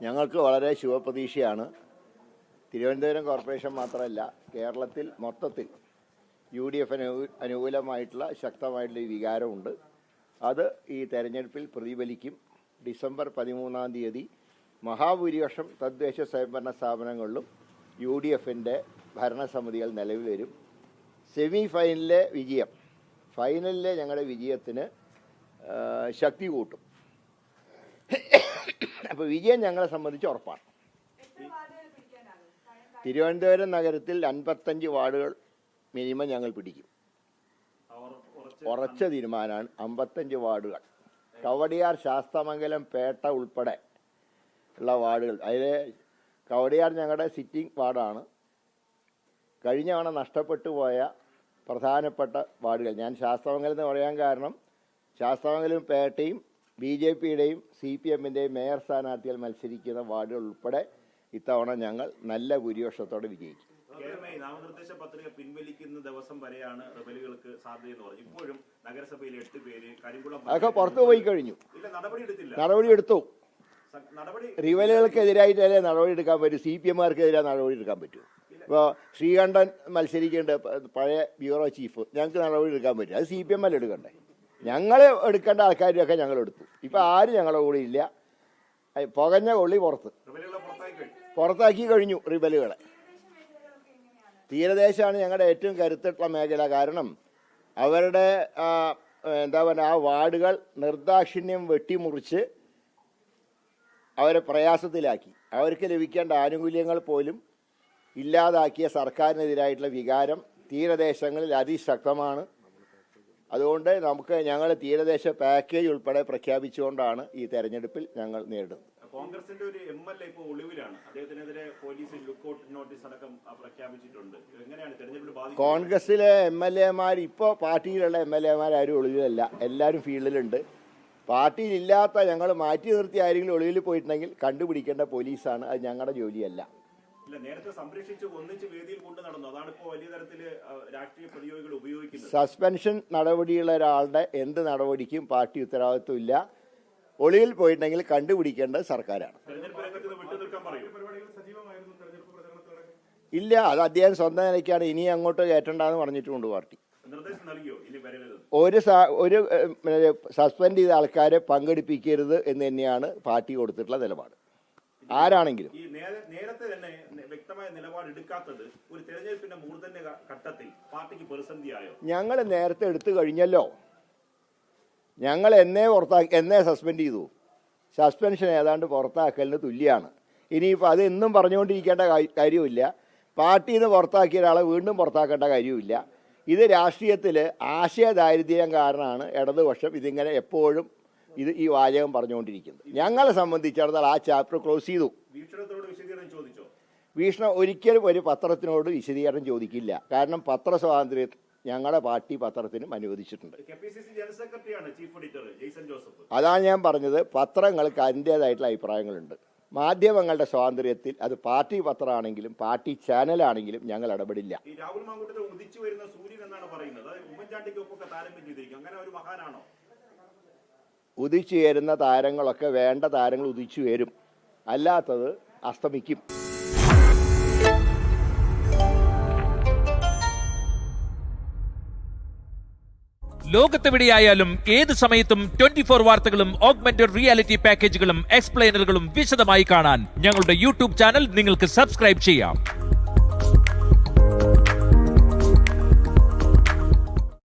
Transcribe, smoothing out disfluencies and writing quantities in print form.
ഞങ്ങൾക്ക് വളരെ ശുഭപ്രതീക്ഷയാണ്. തിരുവനന്തപുരം കോർപ്പറേഷൻ മാത്രമല്ല, കേരളത്തിൽ മൊത്തത്തിൽ UDF അനുകൂലമായിട്ടുള്ള ശക്തമായിട്ടുള്ള വികാരമുണ്ട്. അത് ഈ തെരഞ്ഞെടുപ്പിൽ പ്രതിഫലിക്കും. ഡിസംബർ 13-ാം തീയതി മഹാഭൂരിപക്ഷം തദ്ദേശ സ്വയംഭരണ സ്ഥാപനങ്ങളിലും UDFൻ്റെ ഭരണസമിതികൾ നിലവിൽ വരും. സെമി ഫൈനലിലെ വിജയം ഫൈനലിലെ ഞങ്ങളുടെ വിജയത്തിന് ശക്തി കൂട്ടും. അപ്പോൾ വിജയം ഞങ്ങളെ സംബന്ധിച്ച് ഉറപ്പാണ്. തിരുവനന്തപുരം നഗരത്തിൽ 55 വാർഡുകൾ മിനിമം ഞങ്ങൾ പിടിക്കും. ഉറച്ച തീരുമാനമാണ്. 55 വാർഡുകൾ, കവടിയാർ, ശാസ്തമംഗലം, പേട്ട ഉൾപ്പെടെ ഉള്ള വാർഡുകൾ. അതിൽ കവടിയാർ ഞങ്ങളുടെ സിറ്റിംഗ് വാർഡാണ്. കഴിഞ്ഞ തവണ നഷ്ടപ്പെട്ടു പോയ പ്രധാനപ്പെട്ട വാർഡുകൾ. ഞാൻ ശാസ്തമംഗലം എന്ന് പറയാൻ കാരണം ശാസ്തമംഗലവും പേട്ടയും BJPയുടെയും CPMൻ്റെയും മേയർ സ്ഥാനാർത്ഥികൾ മത്സരിക്കുന്ന വാർഡുകൾ ഉൾപ്പെടെ ഇത്തവണ ഞങ്ങൾ നല്ല ഭൂരിപക്ഷത്തോടെ വിജയിക്കും. നാമനിർദ്ദേശ പത്രിക പിൻവലിക്കുന്ന ദിവസം വരെയാണ് റിബലുകൾക്ക് സാധ്യതയെന്ന് പറഞ്ഞു. ഇപ്പോഴും നഗരസഭയിൽ 8 പേര് കരിങ്കുളം അതൊക്കെ പുറത്തു പോയി കഴിഞ്ഞു. നടപടി എടുത്തു. റിബലുകൾക്കെതിരായിട്ടല്ലേ നടപടി എടുക്കാൻ പറ്റും. CPMകാർക്കെതിരെ നടപടി എടുക്കാൻ പറ്റും. ഇപ്പോൾ ശ്രീകണ്ഠൻ മത്സരിക്കേണ്ട പഴയ ബ്യൂറോ ചീഫ്, ഞങ്ങൾക്ക് നടപടി എടുക്കാൻ പറ്റും. അത് CPM അല്ല എടുക്കണ്ടേ. ഞങ്ങൾ എടുക്കേണ്ട ആൾക്കാരെയൊക്കെ ഞങ്ങൾ എടുത്തു. ഇപ്പം ആരും ഞങ്ങളുടെ കൂടെ ഇല്ല. പുകഞ്ഞ കൊള്ളി പുറത്താക്കി കഴിഞ്ഞു റിബലുകളെ. തീരദേശമാണ് ഞങ്ങളുടെ ഏറ്റവും കരുത്തുള്ള മേഖല. കാരണം അവരുടെ എന്താ പറയുക, ആ വാർഡുകൾ നിർദാക്ഷിണ്യം വെട്ടിമുറിച്ച് അവരെ പ്രയാസത്തിലാക്കി. അവർക്ക് ലഭിക്കേണ്ട ആനുകൂല്യങ്ങൾ പോലും ഇല്ലാതാക്കിയ സർക്കാരിനെതിരായിട്ടുള്ള വികാരം തീരദേശങ്ങളിൽ അതിശക്തമാണ്. അതുകൊണ്ട് ഞങ്ങൾ തീരദേശ പാക്കേജ് ഉൾപ്പെടെ പ്രഖ്യാപിച്ചുകൊണ്ടാണ് ഈ തെരഞ്ഞെടുപ്പിൽ ഞങ്ങൾ നേരിടുന്നത്. കോൺഗ്രസിന്റെ ഒരു MLA ഇപ്പോൾ ഒളിവിലാണ്. അദ്ദേഹത്തിനെതിരെ പോലീസ് ലുക്കൌട്ട് നോട്ടീസ് അടക്കം പ്രഖ്യാപിച്ചിട്ടുണ്ട്. എങ്ങനെയാണ് തെരഞ്ഞെടുപ്പിൽ ബാധിക്കുന്നത്? കോൺഗ്രസിലെ MLAമാർ ഇപ്പോൾ പാർട്ടിയിലുള്ള MLAമാർ ആരും ഒളിവിലല്ല, എല്ലാവരും ഫീൽഡിലുണ്ട്. പാർട്ടിയിലില്ലാത്ത ഞങ്ങൾ മാറ്റി നിർത്തി ആരെങ്കിലും ഒളിവിൽ പോയിട്ടുണ്ടെങ്കിൽ കണ്ടുപിടിക്കേണ്ട പോലീസാണ്. അത് ഞങ്ങളുടെ ജോലിയല്ല. നേരത്തെ സംരക്ഷിച്ച് ഒന്നിച്ച് വേദിയിൽ കൊണ്ടു നടന്നു. അതാണ് ഇപ്പോൾ വലിയ തരത്തിൽ രാഷ്ട്രീയ പ്രതിയോഗികൾ ഉപയോഗിക്കുന്നത്. സസ്പെൻഷൻ നടപടിയുള്ള ഒരാളുടെ എന്ത് നടപടിക്കും പാർട്ടി ഉത്തരവാദിത്വമില്ല. ഒളിവിൽ പോയിട്ടുണ്ടെങ്കിൽ കണ്ടുപിടിക്കേണ്ടത് സർക്കാരാണ്. ഇല്ല, അത് അദ്ദേഹം സ്വന്തം നിലയ്ക്കാണ്. ഇനി അങ്ങോട്ട് കയറ്റണ്ടെന്ന് പറഞ്ഞിട്ടുമുണ്ട് പാർട്ടി. ഒരു സസ്പെൻഡ് ചെയ്ത ആൾക്കാരെ പങ്കെടുപ്പിക്കരുത് എന്ന് തന്നെയാണ് പാർട്ടി കൊടുത്തിട്ടുള്ള നിലപാട്. ആരാണെങ്കിലും നേരത്തെ തന്നെ വ്യക്തമായ നിലപാട് എടുക്കാത്തത് ഒരു തെരഞ്ഞെടുപ്പിന്റെ മൂർധന്യ ഘട്ടത്തിൽ പാർട്ടിക്ക് പ്രതിസന്ധിയായോ? ഞങ്ങൾ നേരത്തെ എടുത്തു കഴിഞ്ഞല്ലോ. ഞങ്ങൾ എന്നെ സസ്പെൻഡ് ചെയ്തു. സസ്പെൻഷൻ ഏതാണ്ട് പുറത്താക്കലിന് തുല്യമാണ്. ഇനിയിപ്പോൾ അത് എന്നും പറഞ്ഞുകൊണ്ടിരിക്കേണ്ട കാര്യമില്ല. പാർട്ടിയിൽ നിന്ന് പുറത്താക്കിയ ഒരാളെ വീണ്ടും പുറത്താക്കേണ്ട കാര്യമില്ല. ഇത് രാഷ്ട്രീയത്തിൽ ആശയദാരിദ്ര്യം കാരണമാണ് ഇടതുപക്ഷം ഇതിങ്ങനെ എപ്പോഴും ഈ വാചകം പറഞ്ഞുകൊണ്ടിരിക്കുന്നത്. ഞങ്ങളെ സംബന്ധിച്ചിടത്തോളം ആ ചാപ്റ്റർ ക്ലോസ് ചെയ്തു. വീക്ഷണം ഒരിക്കലും ഒരു പത്രത്തിനോട് വിശദീകരണം ചോദിക്കില്ല. കാരണം പത്രസ്വാതന്ത്ര്യം ഞങ്ങളുടെ പാർട്ടി പത്രത്തിനും അനുവദിച്ചിട്ടുണ്ട്. അതാണ് ഞാൻ പറഞ്ഞത്. പത്രങ്ങൾക്ക് അതിൻ്റേതായിട്ടുള്ള അഭിപ്രായങ്ങളുണ്ട്. മാധ്യമങ്ങളുടെ സ്വാതന്ത്ര്യത്തിൽ അത് പാർട്ടി പത്രമാണെങ്കിലും പാർട്ടി ചാനലാണെങ്കിലും ഞങ്ങൾ ഇടപെടില്ല. ഉദിച്ചു ചേരുന്ന താരങ്ങളൊക്കെ വേണ്ട താരങ്ങൾ ഉദിച്ചു വരും, അല്ലാത്തത് അസ്തമിക്കും. ലോകത്തെവിടെയായാലും ഏത് സമയത്തും 24 വാർത്തകളും ഓഗ്മെന്റഡ് റിയാലിറ്റി പാക്കേജുകളും എക്സ്പ്ലെയിനറുകളും വിശദമായി കാണാൻ ഞങ്ങളുടെ YouTube ചാനൽ നിങ്ങൾക്ക് സബ്സ്ക്രൈബ് ചെയ്യാം.